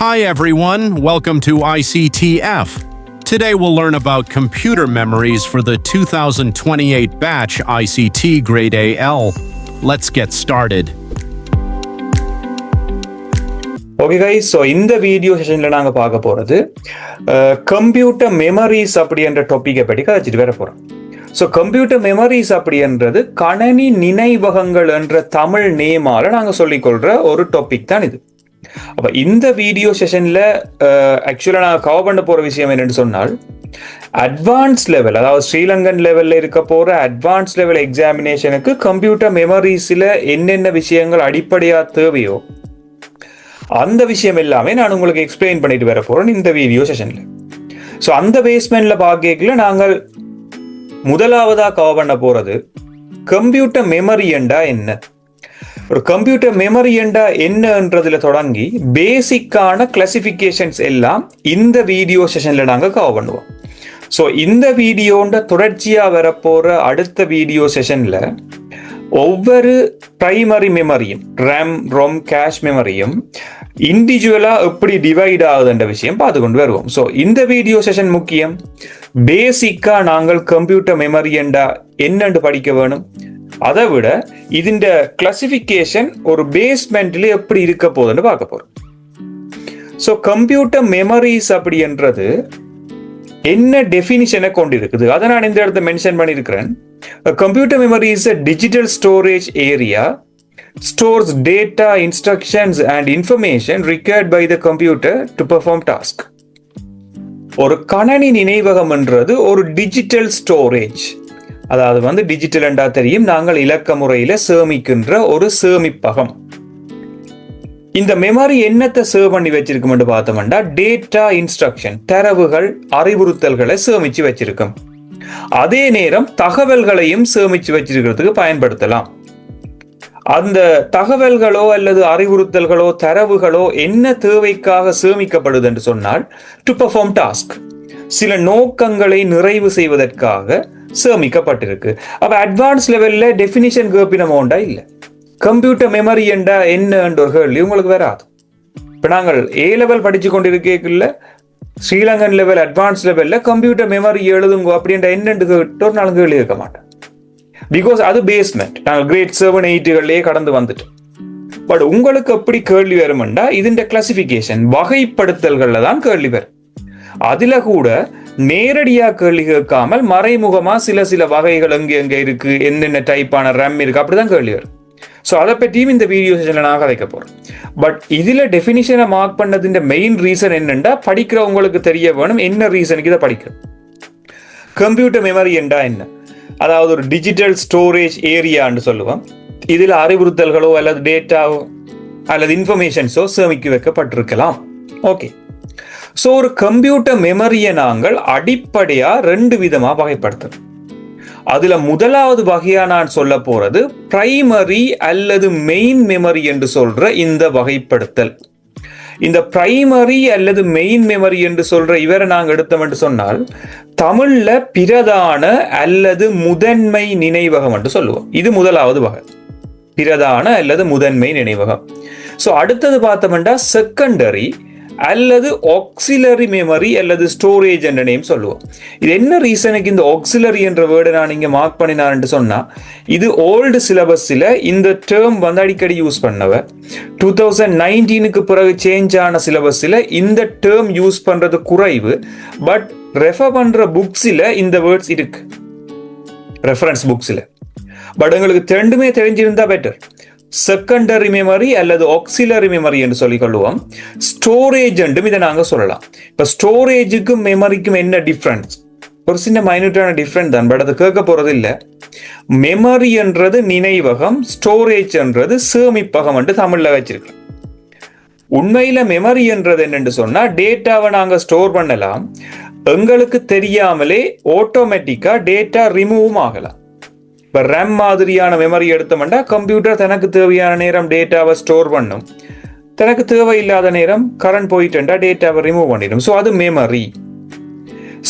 Hi everyone, welcome to ICTF. Today we'll learn about computer memories for the 2028 batch ICT Grade AL. Let's get started. Okay guys, so இந்த video செஷனில் நாங்கள் பார்க்க போகிறது computer memories அப்படின்ற டாப்பிக்கை பற்றி கதைச்சிட்டு வர போகிறோம். ஸோ கம்ப்யூட்டர் மெமரிஸ் அப்படின்றது கணனி நினைவகங்கள் என்ற தமிழ் நேமால நாங்கள் சொல்லிக்கொள்கிற ஒரு டாபிக் தான் இது. அப்போ இந்த வீடியோ செஷனில் ஆக்சுவலாக நாங்கள் கவர் பண்ண போகிற விஷயம் என்னென்னு சொன்னால், அட்வான்ஸ் லெவல், அதாவது ஸ்ரீலங்கன் லெவலில் இருக்க போகிற அட்வான்ஸ் லெவல் எக்ஸாமினேஷனுக்கு கம்ப்யூட்டர் மெமரிஸில் என்னென்ன விஷயங்கள் அடிப்படையாக தேவையோ அந்த விஷயம் எல்லாமே நான் உங்களுக்கு எக்ஸ்பிளைன் பண்ணிட்டு வர போகிறேன் இந்த வீடியோ செஷனில். ஸோ அந்த பேஸ்மெண்ட்டில் பார்க்கல நாங்கள் முதலாவதாக கவர் பண்ண போகிறது கம்ப்யூட்டர் மெமரி என்றா என்ன, ஒரு கம்ப்யூட்டர் மெமரி என்றா என்னன்றதுல தொடங்கி பேசிக்கான கிளாசிஃபிகேஷன்ஸ் எல்லாம் இந்த வீடியோ செஷனில் நாங்கள் கவர் பண்ணுவோம். ஸோ இந்த வீடியோன்ற தொடர்ச்சியாக வரப்போகிற அடுத்த வீடியோ செஷனில் ஒவ்வொரு பிரைமரி மெமரியும் ரேம் ரோம் கேஷ் மெமரியும் இண்டிவிஜுவலாக எப்படி டிவைட் ஆகுதுன்ற விஷயம் பார்த்து கொண்டு வருவோம். ஸோ இந்த வீடியோ செஷன் முக்கியம். பேசிக்காக நாங்கள் கம்ப்யூட்டர் மெமரி என்றா என்னென்று படிக்க வேணும், அதை விட இதுண்ட கிளாசிஃபிகேஷன் ஒரு பேஸ்மெண்ட்ல எப்படி இருக்க போகுதுன்னு பார்க்க போறோம். ஸோ கம்ப்யூட்டர் மெமரிஸ் அப்படின்றது என்ன டெஃபினிஷனை கொண்டு இருக்குது அதை நான் இந்த இடத்த மென்ஷன் பண்ணியிருக்கிறேன். Computer memory is a digital storage area, stores data, instructions and information required by the computer to perform task. ஒரு கணனி நினைவகம் என்றது ஒரு டிஜிட்டல் ஸ்டோரேஜ், அதாவது டிஜிட்டல் என்றா தெரியும், நாங்கள் இலக்க முறையில சேமிக்கின்ற ஒரு சேமிப்பகம். இந்த மெமரி என்னத்தை சேவ் பண்ணி வச்சிருக்கும் பார்த்தோம்னா டேட்டா, இன்ஸ்ட்ரக்ஷன், தரவுகள், அறிவுறுத்தல்களை சேமிச்சு வச்சிருக்கும். அதே நேரம் தகவல்களையும் சேமிச்சு வச்சிருக்கிறதுக்கு பயன்படுத்தலாம். அந்த தகவல்களோ அல்லது அறிவுறுத்தல்களோ தரவுகளோ என்ன தேவைக்காக சேமிக்கப்படுது என்று சொன்னால் டு பெர்ஃபார்ம் டாஸ்க், சில நோக்கங்களை நிறைவு செய்வதற்காக சேமிக்கப்பட்டிருக்கு. அப்ப அட்வான்ஸ் லெவல்ல டெஃபினிஷன் கேப்பினமோண்டா இல்ல. கம்ப்யூட்டர் மெமரி என்றா என்ன ஒரு கேள்வி உங்களுக்கு வராது. இப்ப நாங்கள் ஏ லெவல் படிச்சு கொண்டிருக்கல ஸ்ரீலங்கன் லெவல் அட்வான்ஸ் லெவல்ல கம்ப்யூட்டர் மெமரி எழுதுங்க அப்படின்ற என்னென்று கேட்டு ஒரு நாள் கேள்வி இருக்க மாட்டேன். பிகாஸ் அது பேஸ்மெண்ட், நாங்கள் கிரேட் 7, 8 கடந்து வந்துட்டு. பட் உங்களுக்கு எப்படி கேள்வி வரும்னா இதுன்ற கிளாசிபிகேஷன் வகைப்படுத்தல்கள்ல தான் கேள்வி வரும். அதுல கூட நேரடியா கேள்வி கேட்காமல் மறைமுகமா சில வகைகள் எங்க இருக்கு, என்னென்ன டைப்பான ரேம் இருக்கு, அப்படிதான் கேள்வி வரும். ஸோ அதை பற்றியும் இந்த வீடியோ செஷன்ல நான் கதைக்க போறேன். பட் இதுல டெஃபினிஷனை மார்க் பண்ணதுன்ற மெயின் ரீசன் என்னன்னா படிக்கிறவங்களுக்கு தெரிய வேணும் என்ன ரீசனுக்கு இதை படிக்கிறோம். கம்ப்யூட்டர் மெமரி என்றா என்ன, அதாவது ஒரு டிஜிட்டல் ஸ்டோரேஜ் ஏரியான்னு சொல்லுவோம். இதுல அறிவுறுத்தல்களோ அல்லது டேட்டாவோ அல்லது இன்ஃபர்மேஷன்ஸோ சேமிக்க வைக்கப்பட்டிருக்கலாம். ஓகே, ஸோ ஒரு கம்ப்யூட்டர் மெமரியை நாங்கள் அடிப்படையா 2 விதமா வகைப்படுத்துறோம். அதுல முதலாவது வகையா நான் சொல்ல போறது பிரைமரி அல்லது மெயின் மெமரி என்று சொல்ற இந்த வகைப்படுத்தல். இந்த பிரைமரி அல்லது மெயின் மெமரி என்று சொல்ற இவரை நாங்கள் எடுத்தோம் என்று சொன்னால் தமிழ்ல பிரதான அல்லது முதன்மை நினைவகம் என்று சொல்லுவோம். இது முதலாவது வகை, பிரதான அல்லது முதன்மை நினைவகம். ஸோ அடுத்தது பார்த்தோம்னா செகண்டரி அல்லது ஆக்சிலரி மெமரி அல்லது ஸ்டோரேஜ் என்ற நேம் சொல்லுவோம். இது என்ன ரீசனுக்கு இந்த ஆக்சிலரி என்ற வேர்டை நான் இங்க மார்க் பண்ணினான்னு சொன்னா, இது ஓல்டு சிலபஸ்ல இந்த டேர்ம் அடிக்கடி யூஸ் பண்ணவ. 2019க்கு பிறகு சேஞ்ச் ஆன சிலபஸ்ல இந்த டேர்ம் யூஸ் பண்றது குறைவு. பட் ரெஃபர் பண்ற புக்ஸ்ல இந்த வேர்ட்ஸ் இருக்கு, ரெஃபரன்ஸ் புக்ஸ்ல. பட் உங்களுக்கு ரெண்டுமே தெரிஞ்சிருந்தா பெட்டர். செகண்டரி மெமரி அல்லது ஆக்சிலரி மெமரி என்று சொல்லிக் கொள்வோம். ஸ்டோரேஜ் என்றும் இதை நாங்கள் சொல்லலாம். இப்போ ஸ்டோரேஜுக்கும் மெமரிக்கும் என்ன டிஃப்ரென்ஸ், ஒரு சின்ன மைனூட்டான டிஃப்ரெண்ட் தான், பட் அது கேட்க போறது இல்லை. மெமரி என்றது நினைவகம், ஸ்டோரேஜ் என்றது சேமிப்பகம் என்று தமிழ்ல வச்சிருக்கிறோம். உண்மையில மெமரி என்றது என்னன்னு சொன்னா டேட்டாவை நாங்கள் ஸ்டோர் பண்ணலாம், எங்களுக்கு தெரியாமலே ஆட்டோமேட்டிக்கா டேட்டா ரிமூவும் ஆகலாம். இப்போ ரேம் மாதிரியான மெமரி எடுத்தோம்னா கம்ப்யூட்டர் தனக்கு தேவையான நேரம் டேட்டாவை ஸ்டோர் பண்ணும், தனக்கு தேவையில்லாத நேரம் கரண்ட் போயிட்டுண்டா டேட்டாவை ரிமூவ் பண்ணிடும். ஸோ அது மெமரி.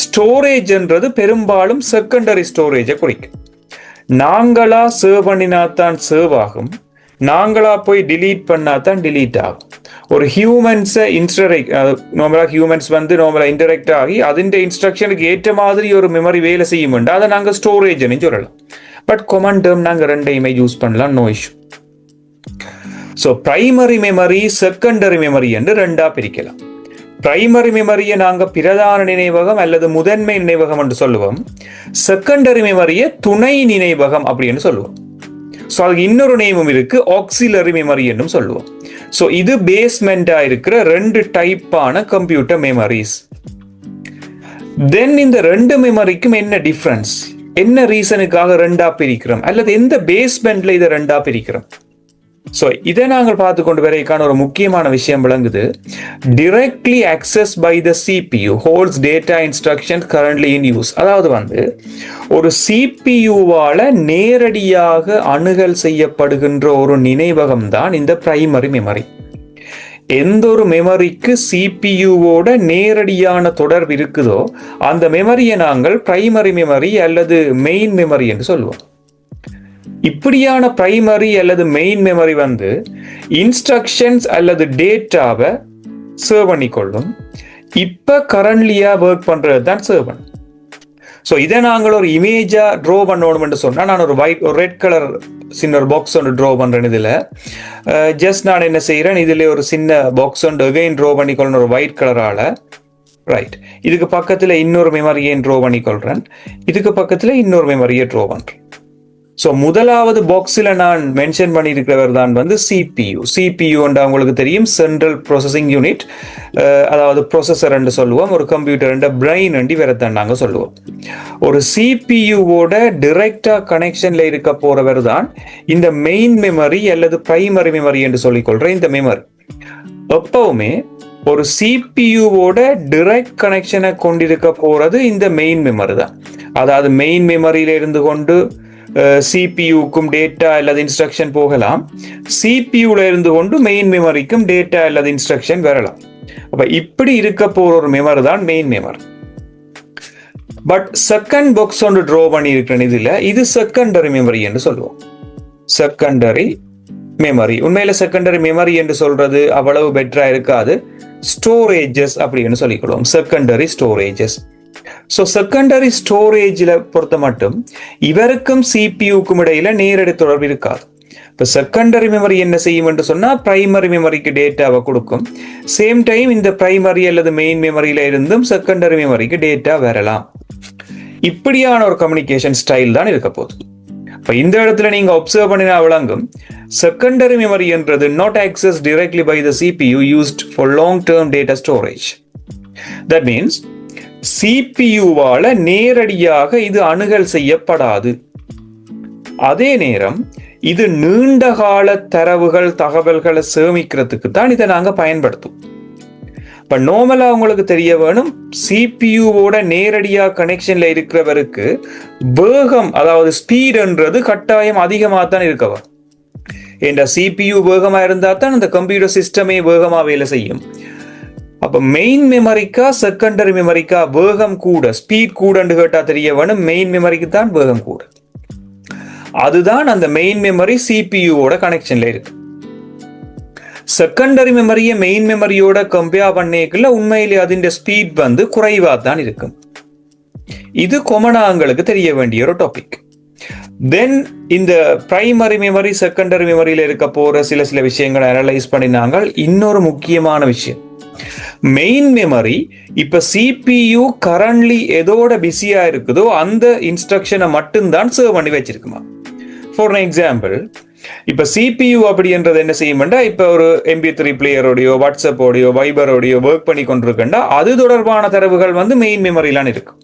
ஸ்டோரேஜ்ன்றது பெரும்பாலும் செகண்டரி ஸ்டோரேஜை குறிக்கும். நாங்களா சேவ் பண்ணினாத்தான் சேவ் ஆகும், நாங்களா போய் டிலீட் பண்ணா தான் டிலீட் ஆகும். ஒரு ஹியூமன்ஸை நார்மலாக ஹியூமன்ஸ் வந்து நார்மலாக இன்டராக்ட் ஆகி அதிൻ്റെ இன்ஸ்ட்ரக்ஷனுக்கு ஏற்ற மாதிரி ஒரு மெமரி வேலை செய்யுமெண்டா அதை நாங்கள் ஸ்டோரேஜ்னு சொல்லலாம். பட் காமன் டேர்ம் நாங்கள் ரெண்டையுமே யூஸ் பண்ணலாம், no issue. So primary memory, secondary memory என்று ரெண்டா பிரிக்கலாம். பிரைமரி மெமரியை நாங்கள் பிரதான நினைவகம் அல்லது முதன்மை நினைவகம் என்று சொல்லுவோம். செகண்டரி மெமரியை துணை நினைவகம் அப்படின்னு சொல்லுவோம். ஸோ அதுக்கு இன்னொரு நேமும் இருக்கு, ஆக்சிலரி மெமரி என்றும் சொல்லுவோம். ஸோ இது பேஸ்மெண்டா இருக்கிற ரெண்டு டைப்பான கம்ப்யூட்டர் மெமரிஸ். தென் இந்த ரெண்டு மெமரிக்கும் என்ன டிஃபரன்ஸ், என்ன ரீசனுக்காக ரெண்டா பிரிக்கிறோம் அல்லது எந்த பேஸ்மெண்ட்ல இதை ரெண்டா பிரிக்கிறோம்? ஸோ இதை நாங்கள் பார்த்து கொண்டு வரைக்கான ஒரு முக்கியமான விஷயம் விளங்குது. Directly access by the CPU holds data instruction currently in use. அதாவது வந்து ஒரு சிபியூவால நேரடியாக அணுகல் செய்யப்படுகின்ற ஒரு நினைவகம் தான் இந்த பிரைமரி மெமரி. எந்த ஒரு மெமரிக்கு சிபியூவோட நேரடியான தொடர்பு இருக்குதோ அந்த மெமரியை நாங்கள் பிரைமரி மெமரி அல்லது மெயின் மெமரி என்று சொல்லுவோம். இப்படியான பிரைமரி அல்லது மெயின் மெமரி வந்து இன்ஸ்ட்ரக்ஷன்ஸ் அல்லது டேட்டாவை சர்வ் பண்ணிக்கொள்ளும். இப்ப கரண்ட்லியா ஒர்க் பண்றது தான் சர்வன். ஸோ இதை நாங்கள் ஒரு இமேஜா ட்ரா பண்ணணும்னு சொன்னா நான் ஒரு ரெட் கலர் சின்ன ஒரு பாக்ஸ் ஒன்று ட்ரா பண்றேன். இதுல ஜஸ்ட் நான் என்ன செய்யறேன், இதுல ஒரு சின்ன பாக்ஸ் ஒன்று அகைன் ட்ரா பண்ணிக்கொள்ளணும் ஒரு ஒயிட் கலரால. ரைட், இதுக்கு பக்கத்துல இன்னொரு மெமரியை ட்ரா பண்ணிக்கொள்றேன், இதுக்கு பக்கத்துல இன்னொரு மெமரியை ட்ரா பண்றேன். ஸோ முதலாவது பாக்ஸில் நான் மென்ஷன் பண்ணியிருக்கிறவர் தான் வந்து சிபியூ. சிபியூ உங்களுக்கு தெரியும், சென்ட்ரல் ப்ராசஸிங் யூனிட், அதாவது ப்ரொசஸர் என்று சொல்லுவோம். ஒரு கம்ப்யூட்டர் பிரெயின் அண்டி வேறத்தான் நாங்கள் சொல்லுவோம். ஒரு சிபியூவோட டிரெக்டா கனெக்ஷன்ல இருக்க போறவர் தான் இந்த மெயின் மெமரி அல்லது பிரைமரி மெமரி என்று சொல்லிக்கொள்ற இந்த மெமரி. எப்பவுமே ஒரு சிபியூவோட டிரெக்ட் கனெக்ஷனை கொண்டிருக்க போறது இந்த மெயின் மெமரி தான். அதாவது மெயின் மெமரியில இருந்து கொண்டு சிபியூக்கும் டேட்டா அல்லது இன்ஸ்ட்ரக்ஷன் போகலாம், சிபியூல இருந்து கொண்டு மெயின் மெமரிக்கும் டேட்டா அல்லது இன்ஸ்ட்ரக்ஷன் வரலாம். அப்ப இப்படி இருக்க போற ஒரு மெமரி தான் main memory. But second box ஒன்று ட்ரா பண்ணி இருக்கிறேன் இதுல, இது செகண்டரி மெமரி என்று சொல்லுவோம். செகண்டரி மெமரி, உண்மையில செகண்டரி மெமரி என்று சொல்றது அவ்வளவு பெட்டரா இருக்காது, ஸ்டோரேஜஸ் அப்படின்னு சொல்லிக்கொள்வோம், செகண்டரி ஸ்டோரேஜஸ். ஸோ செகண்டரி ஸ்டோரேஜில் பொறுத்த மட்டும் இவருக்கும் சிபியூக்கும் இடையில நேரடி தொடர்பு இருக்காது. இப்போ செகண்டரி மெமரி என்ன செய்யும் என்று சொன்னால் பிரைமரி மெமரிக்கு டேட்டாவை கொடுக்கும். சேம் டைம் இந்த பிரைமரி அல்லது மெயின் மெமரியில இருந்தும் செகண்டரி மெமரிக்கு டேட்டா வரலாம். இப்படியான ஒரு கம்யூனிகேஷன் ஸ்டைல் தான் இருக்க போகுது. இப்போ இந்த இடத்துல நீங்க அப்சர்வ் பண்ணினா விளங்கும், செகண்டரி மெமரி என்றது not access directly by the CPU used for long term data storage. That means சிபியூவால நேரடியாக இது அணுகல் செய்யப்படாது. அதே நேரம் இது நீண்டகால தரவுகள் தகவல்களை சேமிக்கிறதுக்கு தான் இதை நாங்க பயன்படுத்தும். இப்ப நார்மலா உங்களுக்கு தெரிய வேணும், சிபியூவோட நேரடியா கனெக்ஷன்ல இருக்கிறவருக்கு வேகம், அதாவது ஸ்பீடுன்றது கட்டாயம் அதிகமாக தான் இருக்கவா. ஏண்டா சிபியூ வேகமா இருந்தா தான் அந்த கம்ப்யூட்டர் சிஸ்டமே வேகமா வேலை செய்யும். அப்ப மெயின் மெமரிக்கா செகண்டரி மெமரிக்கா வேகம் கூட, ஸ்பீட் கூடன்னு கேட்டா தெரிய வேணும், மெயின் மெமரிக்கு தான் வேகம் கூட. அதுதான் அந்த மெயின் மெமரி சிபியூவோட கனெக்ஷன்ல இருக்கு. செகண்டரி மெமரியை மெயின் மெமரியோட கம்பேர் பண்ணிக்கல உண்மையிலே அதின் ஸ்பீட் வந்து குறைவா தான் இருக்கும். இது கொமனாங்களுக்கு தெரிய வேண்டிய ஒரு டாபிக். தென் இந்த பிரைமரி மெமரி செகண்டரி மெமரியில இருக்க போற சில விஷயங்களை அனலைஸ் பண்ணினாங்க. இன்னொரு முக்கியமான விஷயம், மெயின் மெமரி இப்ப சிபியூ கரண்ட்லி எதோட பிஸியா இருக்குதோ அந்த இன்ஸ்ட்ரக்ஷனை மட்டும்தான் சர்வ் பண்ணி வச்சிருக்குமா. ஃபார் எக்ஸாம்பிள், இப்ப சிபியூ அப்படின்றது என்ன செய்யும்டா, இப்ப ஒரு MP3 பிளேயரோடையோ வாட்ஸ்அப்போடையோ வைபரோடையோ ஒர்க் பண்ணி கொண்டிருக்கா அது தொடர்பான தரவுகள் வந்து மெயின் மெமரியிலான் இருக்கும்.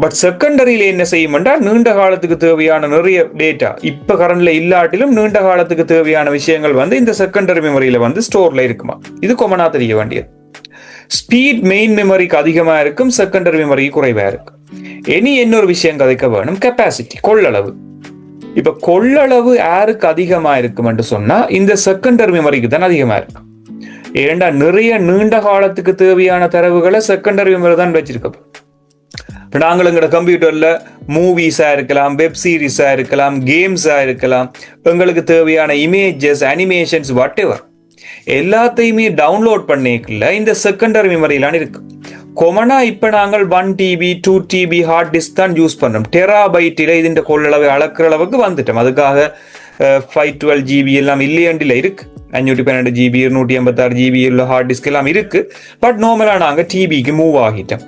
பட் செகண்டரியில என்ன செய்யும்டா, நீண்ட காலத்துக்கு தேவையான நிறைய டேட்டா இப்ப கரண்ட்ல இல்லாட்டிலும் நீண்ட காலத்துக்கு தேவையான விஷயங்கள் வந்து இந்த செகண்டரி மெமரியில வந்து ஸ்டோர்ல இருக்குமா. இது கொமனா தெரிய வேண்டியது. ஸ்பீட் மெயின் மெமரிக்கு அதிகமா இருக்கும், செகண்டரி மெமரிக்கு குறைவா இருக்கும். இனி இன்னொரு விஷயம் கதைக்க வேணும், கெப்பாசிட்டி, கொள்ளளவு. இப்ப கொள்ளளவு யாருக்கு அதிகமா இருக்கும் என்று சொன்னா இந்த செகண்டரி மெமரிக்கு தான் அதிகமா இருக்கும். ஏண்டா நிறைய நீண்ட காலத்துக்கு தேவையான தரவுகளை செகண்டரி மெமரி தான் வச்சிருக்க. இப்போ நாங்கள் எங்களோட கம்ப்யூட்டரில் மூவிஸாக இருக்கலாம், வெப் சீரிஸாக இருக்கலாம், கேம்ஸாக இருக்கலாம், எங்களுக்கு தேவையான இமேஜஸ், அனிமேஷன்ஸ், வாட் எவர் எல்லாத்தையுமே டவுன்லோட் பண்ணிக்கல இந்த செகண்டரி மெமரியிலான இருக்கு. கொமனா இப்போ நாங்கள் 1 TB 2 TB ஹார்ட் டிஸ்க் தான் யூஸ் பண்ணுறோம். டெராபைட்டில் இதுன்ற கொள்ளளவை அளக்குற அளவுக்கு வந்துட்டோம். அதுக்காக 512 GB எல்லாம் இல்லையண்டில் இருக்கு. 512 GB 256 GB உள்ள ஹார்ட் டிஸ்க் எல்லாம் இருக்கு. பட் நார்மலாக நாங்கள் டிபிக்கு மூவ் ஆகிட்டோம்.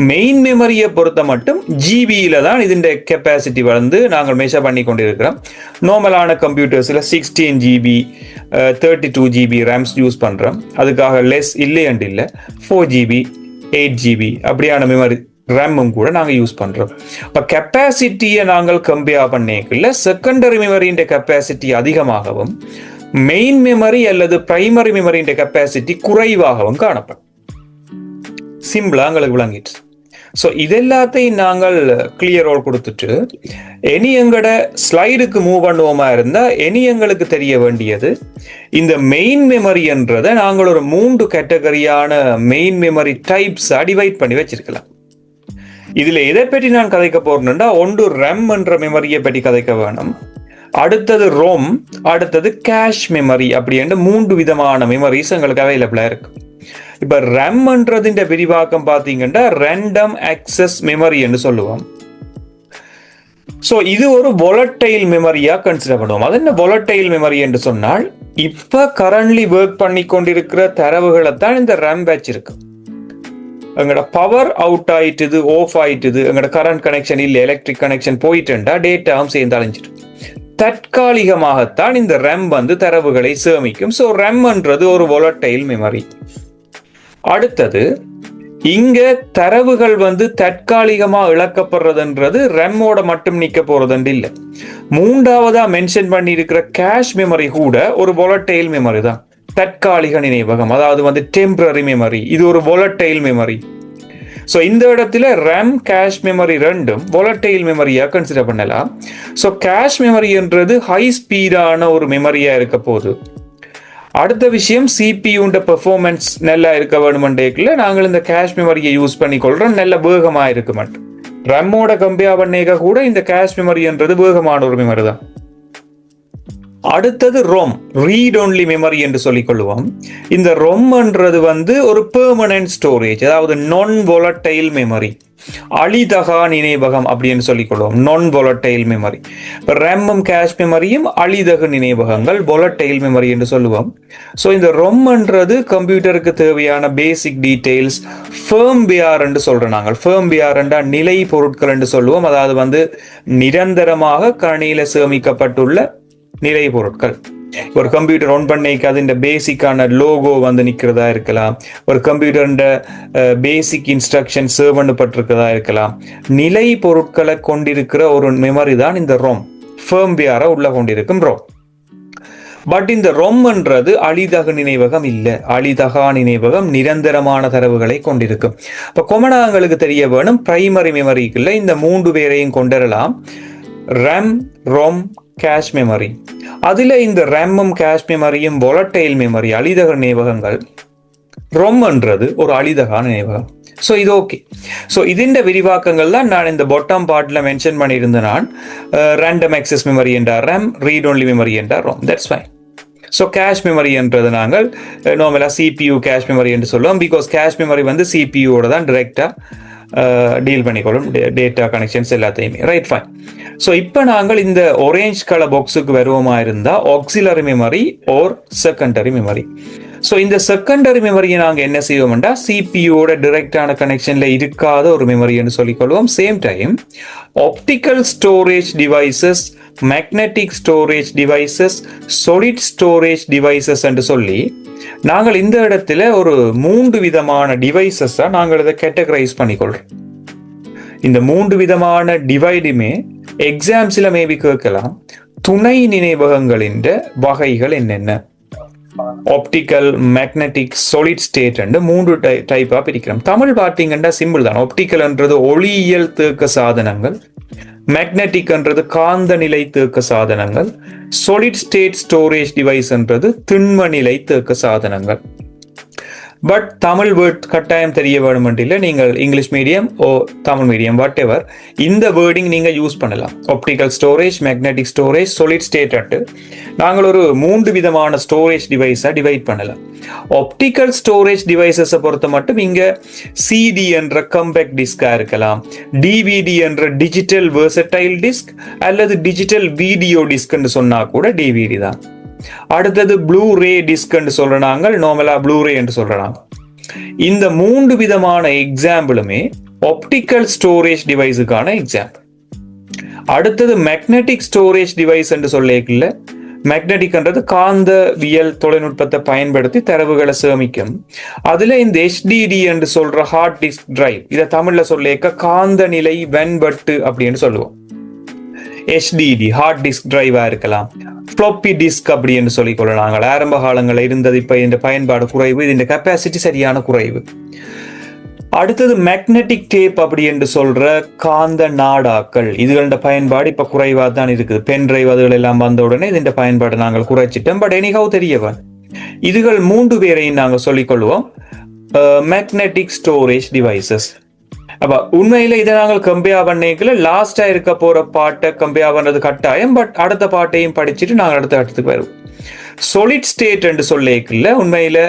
மெயின் மெமரியை பொறுத்த மட்டும் ஜிபியில தான் இதன் கெப்பாசிட்டி வந்து நாங்கள் மெஷர் பண்ணி கொண்டிருக்கிறோம். நார்மலான கம்ப்யூட்டர்ஸில் 16 GB 32 GB ரேம்ஸ் யூஸ் பண்ணுறோம். அதுக்காக லெஸ் இல்லையண்டு இல்லை 4 GB 8 GB அப்படியான மெமரி ரேமும் கூட நாங்கள் யூஸ் பண்ணுறோம். இப்போ கெப்பாசிட்டியை நாங்கள் கம்பேர் பண்ணிக்கல செகண்டரி மெமரியின் கெப்பாசிட்டி அதிகமாகவும் மெயின் மெமரி அல்லது பிரைமரி மெமரியின் கெப்பாசிட்டி குறைவாகவும் காணப்படும். சிம்பிளா எங்களுக்கு விளங்கிட்டு. ஸோ இதெல்லாத்தையும் நாங்கள் கிளியர் ரோல் கொடுத்துட்டு இனி எங்களோட ஸ்லைடுக்கு மூவ் பண்ணுவோமா இருந்தால் இனி எங்களுக்கு தெரிய வேண்டியது இந்த மெயின் மெமரி என்றதை நாங்கள் ஒரு 3 கேட்டகரியான மெயின் மெமரி டைப்ஸாக டிவைட் பண்ணி வச்சிருக்கலாம். இதில் எதை பற்றி நான் கதைக்க போறேன்னா, ஒன்று ரெம் என்ற மெமரியை பற்றி கதைக்க வேணும், அடுத்தது ரோம், அடுத்தது கேஷ் மெமரி அப்படின்னு 3 விதமான மெமரிஸ் எங்களுக்கு அவைலபிளா இருக்கு. இப்ப ரேம்ன்றதின் விரிவாக்கம் பாத்தீங்கன்னா ரேண்டம் ஆக்சஸ் மெமரி என்று சொல்லுவோம். சோ இது ஒரு volatile மெமரியா கன்சிடர் பண்ணுவோம். அது என்ன volatile மெமரி என்று சொன்னால், இப்ப கரண்ட்லி ஒர்க் பண்ணி கொண்டிருக்கிற தரவுகளை தான் இந்த ரேம் வச்சிருக்கு. எங்களோட பவர் அவுட் ஆயிட்டுது, ஆஃப் ஆயிட்டுது, எங்களோட கரண்ட் கனெக்ஷன் இல்லை, எலக்ட்ரிக் கனெக்ஷன் போயிட்டுண்டா டேட்டாவும் சேர்ந்து அழிஞ்சிடும். தற்காலிகமாகத்தான் இந்த ரேம் வந்து தரவுகளை சேமிக்கும். ஸோ ரேம்ன்றது ஒரு volatile மெமரி. அடுத்தது இங்க தரவுகள் வந்து தற்காலிகமாக இழக்கப்படுறதுன்றது ரேமோட மட்டும் நிக்க போறதுண்டு இல்லை. மூன்றாவதா மென்ஷன் பண்ணி இருக்கிற கேஷ் மெமரி கூட ஒரு volatile மெமரி தான், தற்காலிக நினைவகம், அதாவது வந்து டெம்பரரி மெமரி. இது ஒரு volatile மெமரி. ஸோ இந்த இடத்துல ரேம் கேஷ் மெமரி ரெண்டும் volatile மெமரியா கன்சிடர் பண்ணலாம். ஸோ கேஷ் மெமரி என்றது ஹை ஸ்பீடான ஒரு மெமரியா இருக்க போது. அடுத்த விஷயம் சிபியூண்ட பெர்ஃபார்மன்ஸ் நல்லா இருக்க வேணுமெண்டேக்குள்ள நாங்கள் இந்த கேஷ் மெமரியை யூஸ் பண்ணி கொள்றோம், நல்ல வேகமா இருக்கு மட்டும். ரேமோட கம்பேர் பண்ணேக்க கூட இந்த கேஷ் மெமரி என்றது வேகமான ஒரு மெமரி தான். அடுத்தது ரோம், ரீட் ஒன்லி மெமரி என்று சொல்லிக் கொள்வோம். இந்த ரோம்ன்றது வந்து ஒரு பெர்மனன்ட் ஸ்டோரேஜ், அதாவது நான் volatile மெமரி, அழிதகா நினைவகம் அப்படின்னு சொல்லிக் கொள்வோம். நான் volatile மெமரி. இப்போ ரேமும் கேஷ் மெமரியும் அழிதகு நினைவகங்கள், volatile மெமரி என்று சொல்லுவோம். ஸோ இந்த ரொம்ன்றது கம்ப்யூட்டருக்கு தேவையான பேசிக் டீடைல்ஸ், ஃபேர்ம்வேர் என்று சொல்றோம் நாங்கள். ஃபேர்ம்வேர் என்றா நிலை பொருட்கள் என்று சொல்லுவோம். அதாவது வந்து நிரந்தரமாக கணினியில சேமிக்கப்பட்டுள்ள நிலை பொருட்கள். ஒரு கம்ப்யூட்டர் ஆன் பண்ணிக்க அது பேசிக்கான லோகோ வந்து நிற்கிறதா இருக்கலாம், ஒரு கம்ப்யூட்டர் பேசிக் இன்ஸ்ட்ரக்ஷன் சேவ் பண்ணப்பட்டிருக்கிறதா இருக்கலாம். நிலை பொருட்களை கொண்டிருக்கிற ஒரு மெமரி தான் இந்த ரோம், ஃபேர்ம்வேரை உள்ள கொண்டிருக்கும் ரோம். பட் இந்த ரோம்ன்றது அழிதகு நினைவகம் இல்லை, அழிதகா நினைவகம், நிரந்தரமான தரவுகளை கொண்டிருக்கும். இப்போ கொமனாங்களுக்கு தெரிய வேணும், பிரைமரி மெமரிக்குள்ள இந்த 3 பேரையும் கொண்டுவரலாம், ரேம், ரோம், கேஷ் மெமரி. அதுல இந்த ரேமும் கேஷ் மெமரியும் volatile மெமரி, அழிதக நினைவகங்கள். ரொம்ன்றது ஒரு அழிதகான நினைவகம். ஸோ இது ஓகே. ஸோ இதன் விரிவாக்கங்கள் தான் நான் இந்த பாட்டம் பார்ட்ல மென்ஷன் பண்ணியிருந்தேன். நான் ரேண்டம் ஆக்சஸ் மெமரி என்றார் ரேம், ரீட் ஒன்லி மெமரி என்றார் ROM. That's fine. So cache memory என்றது நாங்கள் நார்மலா CPU கேஷ் மெமரி என்று சொல்லுவோம். பிகாஸ் கேஷ் மெமரி வந்து CPUவோட தான் டிரெக்டா டீல் பண்ணிக்கொள்ளும் டேட்டா கனெக்ஷன்ஸ் எல்லாத்தையுமே. Right, fine. ஸோ இப்போ நாங்கள் இந்த orange கலர் பாக்ஸுக்கு வருவோமா இருந்தால் auxiliary memory or secondary memory. So இந்த செகண்டரி மெமரியை நாங்கள் என்ன செய்வோம்னா சிபியூவோட டிரெக்டான கனெக்ஷன்ல இருக்காத ஒரு மெமரின்னு சொல்லிக்கொள்வோம். Same time optical storage devices, magnetic storage devices, solid storage devices என்று சொல்லி நாங்கள் இந்த இடத்துல ஒரு 3 விதமான டிவைசஸா நாங்கள் இதை கேட்டகரைஸ் பண்ணிக்கொள்றோம். இந்த 3 விதமான டிவைடுமே எக்ஸாம்ஸ்ல மேபி கேட்கலாம். துணை நினைவகங்களின் வகைகள் என்னென்ன? ஆப்டிக்கல், மேக்னெட்டிக், சாலிட் ஸ்டேட் 3 டைப்பா பிரிக்கிறோம். தமிழ் பார்த்தீங்கன்னா சிம்பிள் தான். ஆப்டிக்கல்ன்றது ஒளியியல் தேக்க சாதனங்கள், மேக்னெட்டிக்ன்றது காந்த நிலை தேக்க சாதனங்கள், சாலிட் ஸ்டேட் ஸ்டோரேஜ் டிவைஸ்ன்றது திண்ம நிலை தேக்க சாதனங்கள். பட் தமிழ் வேர்ட் கட்டாயம் தெரிய வேணும் இல்லை, நீங்கள் இங்கிலீஷ் மீடியம் ஓ தமிழ் மீடியம் வாட் எவர் இந்த வேர்டிங் நீங்கள் யூஸ் பண்ணலாம். Optical storage, magnetic storage, solid state அட்டு நாங்கள் ஒரு 3 விதமான ஸ்டோரேஜ் டிவைஸை டிவைட் பண்ணலாம். ஆப்டிக்கல் ஸ்டோரேஜ் டிவைசஸை பொறுத்த மட்டும் இங்கே சிடி என்ற கம்பேக்ட் டிஸ்காக இருக்கலாம், டிவிடி என்ற டிஜிட்டல் வெர்சடைல் டிஸ்க் அல்லது டிஜிட்டல் வீடியோ டிஸ்க்னு சொன்னால் கூட டிவிடி தான். அடுத்தது ப்ளூ ரே டிஸ்க் என்று சொல்றாங்க, நார்மலா ப்ளூ ரே என்று சொல்றாங்க. இந்த 3 விதமான எக்ஸாம்பிளுமே ஆப்டிக்கல் ஸ்டோரேஜ் டிவைஸுக்கான எக்ஸாம்பிள். அடுத்தது மேக்னெட்டிக் ஸ்டோரேஜ் டிவைஸ் என்று சொல்லிக்கல, மேக்னெட்டிக்ன்றது காந்தவியல் தொழில்நுட்பத்தை பயன்படுத்தி தரவுகளை சேமிக்கும். அதுல இந்த HDD என்று சொல்ற ஹார்ட் டிஸ்க் டிரைவ், இதை தமிழ்ல சொல்லிக்க காந்த நிலை வெண்பட்டு அப்படின்னு சொல்லுவோம். HDD ஹார்ட் டிஸ்க் டிரைவா இருக்கலாம், ஃப்ளாப்பி டிஸ்க் அப்படின்னு சொல்லிக் கொள்ளலாம். ஆரம்ப காலங்களில் இருந்தது, இப்ப இந்த பயன்பாடு குறைவு, இந்த கெப்பாசிட்டி சரியான குறைவு. அடுத்தது மேக்னெட்டிக் டேப் அப்படி என்று சொல்ற காந்த நாடாக்கள், இதுகளோட பயன்பாடு இப்ப குறைவா தான் இருக்குது. பென் டிரைவ் அதுகள் எல்லாம் வந்த உடனே இந்த பயன்பாடு நாங்கள் குறைச்சிட்டோம். பட் எனிஹவ் தெரியவன் இதுகள் 3 பேரையும் நாங்கள் சொல்லிக் கொள்வோம் மேக்னெட்டிக் ஸ்டோரேஜ் டிவைசஸ். அப்ப உண்மையில இதை நாங்கள் கம்பேர் பண்ணிக்கல, லாஸ்டா இருக்க போற பாட்டை கம்பேர் பண்றது கட்டாயம். பட் அடுத்த பாட்டையும் படிச்சுட்டு நாங்கள் அடுத்த இடத்துக்கு வருவோம். solid state என்று சொல்லிக்கல உண்மையில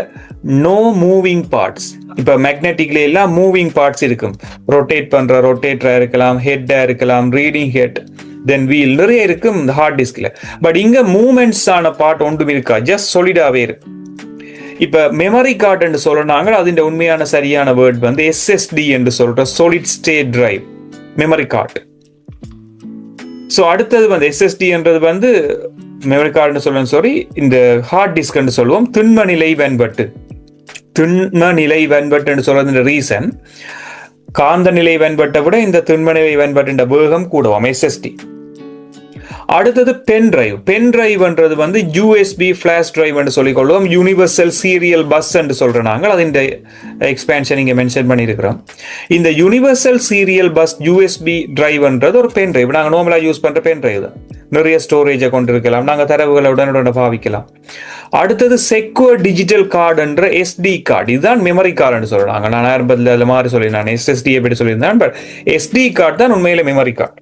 நோ மூவிங் பார்ட்ஸ். இப்ப மேக்னெட்டிக்ல எல்லாம் மூவிங் பார்ட்ஸ் இருக்கும், ரொட்டேட் பண்ற ரொட்டேட்டரா இருக்கலாம், ஹெட்டா இருக்கலாம், ரீடிங் ஹெட், தென் வீல், நிறைய இருக்கும் இந்த ஹார்ட் டிஸ்க்ல. பட் இங்க மூவ்மெண்ட்ஸ் ஆன பார்ட் ஒன்றும் இருக்கா, ஜஸ்ட் சொலிடாவே இருக்கு. இப்ப மெமரி கார்டு என்று சொல்றாங்க, அதின் உண்மையான சரியான வேர்ட் வந்து SSD என்று சொல்ற solid state drive memory card. So அடுத்தது வந்து SSD என்றது வந்து மெமரி கார்டுன்னு சொல்லுவோம், சாரி இந்த ஹார்ட் டிஸ்க் என்று சொல்லுவோம். திண்ம நிலை வெண்பட்டு, திண்ம நிலை வெண்பட்டு என்று சொல்றது ரீசன், காந்த நிலை வெண்பட்டை விட இந்த திண்ம நிலை வெண்பட்டு வேகம் கூடுவோம் SSD. அடுத்தது பென் டிரைவ். பென் டிரைவ்ன்றது வந்து USB ஃபிளாஷ் டிரைவ் என்று சொல்லிக் கொள்வோம். யூனிவர்சல் சீரியல் பஸ் என்று சொல்றோம் நாங்கள், அது இந்த எக்ஸ்பேன்ஷன் இங்கே மென்ஷன் பண்ணியிருக்கிறோம். இந்த யூனிவர்சல் சீரியல் பஸ் USB டிரைவ்ன்றது ஒரு பென் டிரைவ், நாங்கள் நார்மலா யூஸ் பண்ற பென் டிரைவ் தான். நிறைய ஸ்டோரேஜை கொண்டிருக்கலாம், நாங்கள் தரவுகளை உடனுடன் பாவிக்கலாம். அடுத்தது செக்யூர் டிஜிட்டல் கார்டு என்ற SD கார்டு, இதுதான் மெமரி கார்டுன்னு சொல்றாங்க. நான் ஆரம்பத்தில் மாதிரி சொல்லியிருந்தேன், SSD எப்படி சொல்லியிருந்தேன், பட் SD கார்டு தான் உண்மையில மெமரி கார்டு.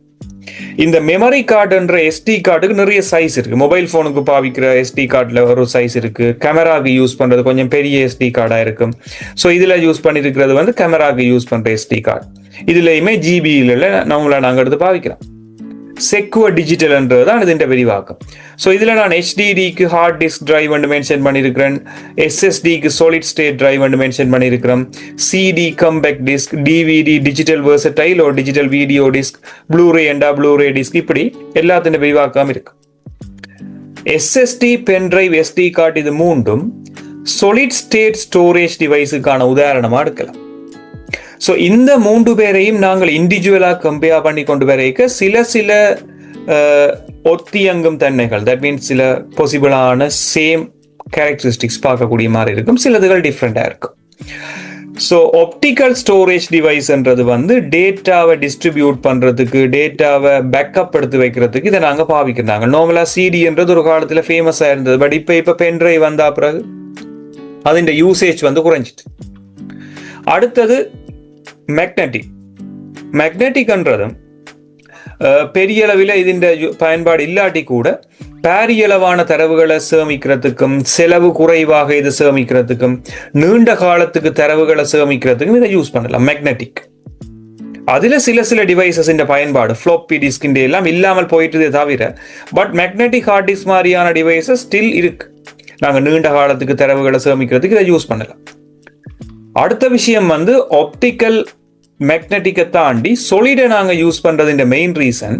இந்த மெமரி கார்டு என்ற SD கார்டுக்கு நிறைய சைஸ் இருக்கு. மொபைல் போனுக்கு பாவிக்கிற SD கார்டுல ஒரு சைஸ் இருக்கு, கேமராக்கு யூஸ் பண்றது கொஞ்சம் பெரிய SD கார்டா இருக்கும். ஸோ இதுல யூஸ் பண்ணிருக்கிறது வந்து கேமராக்கு யூஸ் பண்ற SD கார்டு. இதுலயுமே GB நம்மள நாங்க எடுத்து பாவிக்கிறோம். செக்யூர் டிஜிட்டல் என்றது தான் இதுன்ற விரிவாக்கம். ஸோ இதில் நான் HDDக்கு ஹார்ட் டிஸ்க் டிரைவ் என்று மென்ஷன் பண்ணியிருக்கிறேன், SSDக்கு solid state டிரைவ் என்று மென்ஷன் பண்ணியிருக்கிறேன், CD compact disc, DVD digital versatile ஒரு டிஜிட்டல் வீடியோ டிஸ்க், ப்ளூரே என்றா ப்ளூரே டிஸ்க், இப்படி எல்லாத்தின் விரிவாக்கம் இருக்கு. SSD pen drive SD card இது மூன்றும் solid state ஸ்டோரேஜ் டிவைஸுக்கான உதாரணமா எடுக்கலாம். ஸோ இந்த 3 பேரையும் நாங்கள் இண்டிவிஜுவலாக கம்பேர் பண்ணி கொண்டு வரைக்க சில ஒத்தியங்கும் தன்மைகள், தட் மீன்ஸ் சில பாசிபிளான சேம் கேரக்டரிஸ்டிக்ஸ் பார்க்கக்கூடிய மாதிரி இருக்கும், சிலதுகள் டிஃப்ரெண்டாக இருக்கும். ஸோ ஆப்டிக்கல் ஸ்டோரேஜ் டிவைஸ்ன்றது வந்து டேட்டாவை டிஸ்ட்ரிபியூட் பண்ணுறதுக்கு, டேட்டாவை பேக்கப் எடுத்து வைக்கிறதுக்கு இதை நாங்கள் பாவிக்கிறாங்க. நார்மலாக CDன்றது ஒரு காலத்தில் ஃபேமஸாக இருந்தது, பட் இப்போ பென்ட்ரைவ் வந்த பிறகு அதின் யூசேஜ் வந்து குறைஞ்சிட்டு. அடுத்தது மேக்னெட்டிக்ன்றதும் பெரிய அளவில் இதன் பயன்பாடு இல்லாட்டி கூட பாரியளவான தரவுகளை சேமிக்கிறதுக்கும், செலவு குறைவாக இது சேமிக்கிறதுக்கும், நீண்ட காலத்துக்கு தரவுகளை சேமிக்கிறதுக்கும் இதை யூஸ் பண்ணலாம் மேக்னெட்டிக். அதுல சில டிவைசஸ் இந்த பயன்பாடு ஃப்ளாப்பி டிஸ்க் எல்லாம் இல்லாமல் போயிட்டு தவிர, பட் மேக்னெட்டிக் ஹார்ட் டிஸ்க் மாதிரியான டிவைசஸ் ஸ்டில் இருக்கு. நாங்க நீண்ட காலத்துக்கு தரவுகளை சேமிக்கிறதுக்கு இதை யூஸ் பண்ணலாம். அடுத்த விஷயம் வந்து ஆப்டிக்கல் மேக்னெட்டிக்கை தாண்டி சொலிடை நாங்கள் யூஸ் பண்றது இந்த மெயின் ரீசன்,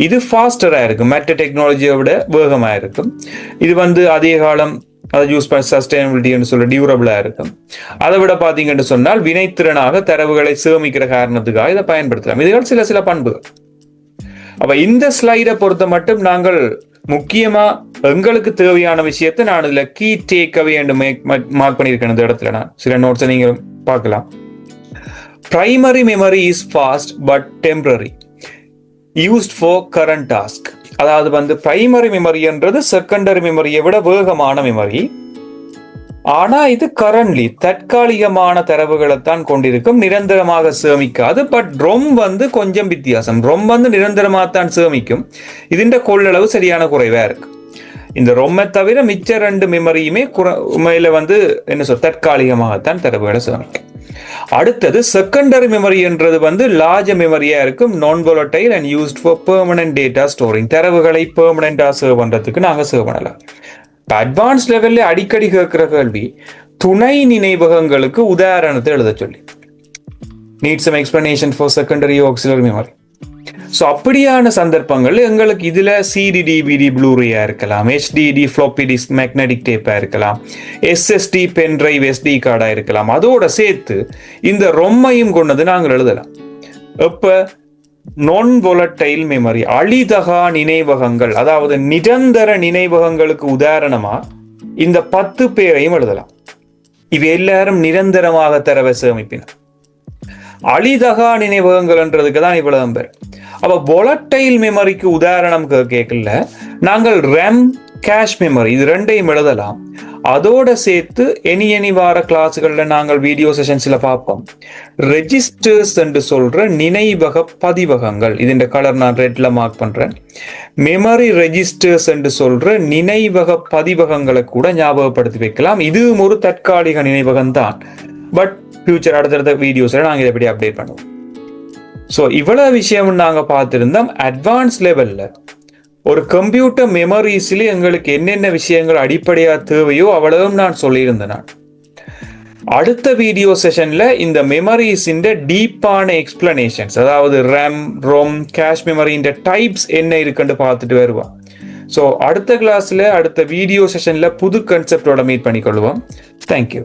இது ஃபாஸ்டராக இருக்கும், மற்ற டெக்னாலஜியை விட வேகமாக இருக்கும். இது வந்து அதிக காலம் அதை யூஸ் பண்ண சஸ்டைனபிலிட்டின்னு சொல்ல டியூரபிளாக இருக்கும். அதை விட பார்த்தீங்கன்னு சொன்னால் வினைத்திறனாக தரவுகளை சேமிக்கிற காரணத்துக்காக இதை பயன்படுத்தலாம். இதுகள் சில பண்புகள். அப்ப இந்த ஸ்லைடை பொறுத்த மட்டும் நாங்கள் முக்கியமா எங்களுக்கு தேவையான விஷயத்தை நான் இதுல கீ டேக் அவே மார்க் பண்ணியிருக்கேன். இந்த இடத்துல நான் சில நோட்ஸை நீங்க பார்க்கலாம். Primary memory is fast but temporary, used for current task. அதாவது வந்து பிரைமரி மெமரின்றது செகண்டரி மெமரியை விட வேகமான மெமரி. ஆனா இது கரண்ட்லி தற்காலிகமான தரவுகளைத்தான் கொண்டிருக்கும், நிரந்தரமாக சேமிக்காது. பட் ரொம் வந்து கொஞ்சம் வித்தியாசம். ரொம் வந்து நிரந்தரமாகத்தான் சேமிக்கும். இதுண்ட கொள்ளளவு சரியான குறைவா இருக்கு. இந்த ரொம்மை தவிர மிச்ச 2 மெமரியுமே உண்மையில வந்து என்ன சொல் தற்காலிகமாகத்தான் தரவுகளை சேமிக்கும். அடுத்தது செகண்டரி மெமரி என்றது வந்து லார்ஜ் மெமரியா இருக்கும், நான் volatile and used for permanent data storing. தரவுகளை பெர்மனண்டா சேவ் பண்றதுக்கு நாங்க சேவ் பண்ணலாம். அட்வான்ஸ் லெவல்ல அடிக்கடி கேட்கிற கேள்வி துணை நினைவகங்களுக்கு உதாரணத்தை எழுத சொல்லி, need some explanation for secondary auxiliary memory. So அப்படியான சந்தர்ப்பங்கள் எங்களுக்கு இதுல சிடி டிவிடி ப்ளூரேயா இருக்கலாம், HDD ஃப்ளாப்பி டிஸ்க் மேக்னெட்டிக் டேப்பா இருக்கலாம், SSD பென் டிரைவ் SD கார்டா இருக்கலாம். அதோட சேர்த்து இந்த ரொம்மையும் கொண்டது நாங்கள் எழுதலாம். இப்ப நான் volatile மெமரி அழிதகா நினைவகங்கள், அதாவது நிரந்தர நினைவகங்களுக்கு உதாரணமா இந்த 10 பேரையும் எழுதலாம். இவை எல்லாரும் நிரந்தரமாக தரவை சேமிப்பினர். அழிதகா நினைவகங்கள்ன்றதுக்கு தான் இவ்வளவு பேர். அப்ப volatile மெமரிக்கு உதாரணம் கேட்கல, நாங்கள் RAM கேஷ் மெமரி இது ரெண்டையும் எழுதலாம். அதோட சேர்த்து எனி வார கிளாஸுகள்ல நாங்கள் வீடியோ செஷன்ஸ்ல பார்ப்போம், ரெஜிஸ்டர்ஸ் என்று சொல்ற நினைவக பதிவகங்கள். இதன் கலர் நான் ரெட்ல மார்க் பண்றேன். மெமரி ரெஜிஸ்டர்ஸ் என்று சொல்ற நினைவக பதிவகங்களை கூட ஞாபகப்படுத்தி வைக்கலாம். இதுவும் ஒரு தற்காலிக நினைவகம் தான். பட் ஃபியூச்சர் அடுத்தடுத்த வீடியோஸ்ல நாங்கள் இதை எப்படி அப்டேட் பண்ணுவோம். ஸோ இவ்வளவு விஷயம் நாங்கள் பார்த்துருந்தோம். அட்வான்ஸ் லெவல்ல ஒரு கம்ப்யூட்டர் மெமரிஸ்ல எங்களுக்கு என்னென்ன விஷயங்கள் அடிப்படையா தேவையோ அவ்வளவும் நான் சொல்லியிருந்தேன். நான் அடுத்த வீடியோ செஷன்ல இந்த மெமரிஸ் டீப்பான எக்ஸ்பிளனேஷன்ஸ், அதாவது RAM, ROM, cache memory types என்ன இருக்குன்னு பார்த்துட்டு வருவோம். ஸோ அடுத்த கிளாஸ்ல அடுத்த வீடியோ செஷன்ல புது கான்செப்டோட மீட் பண்ணிக்கொள்வோம். தேங்க்யூ.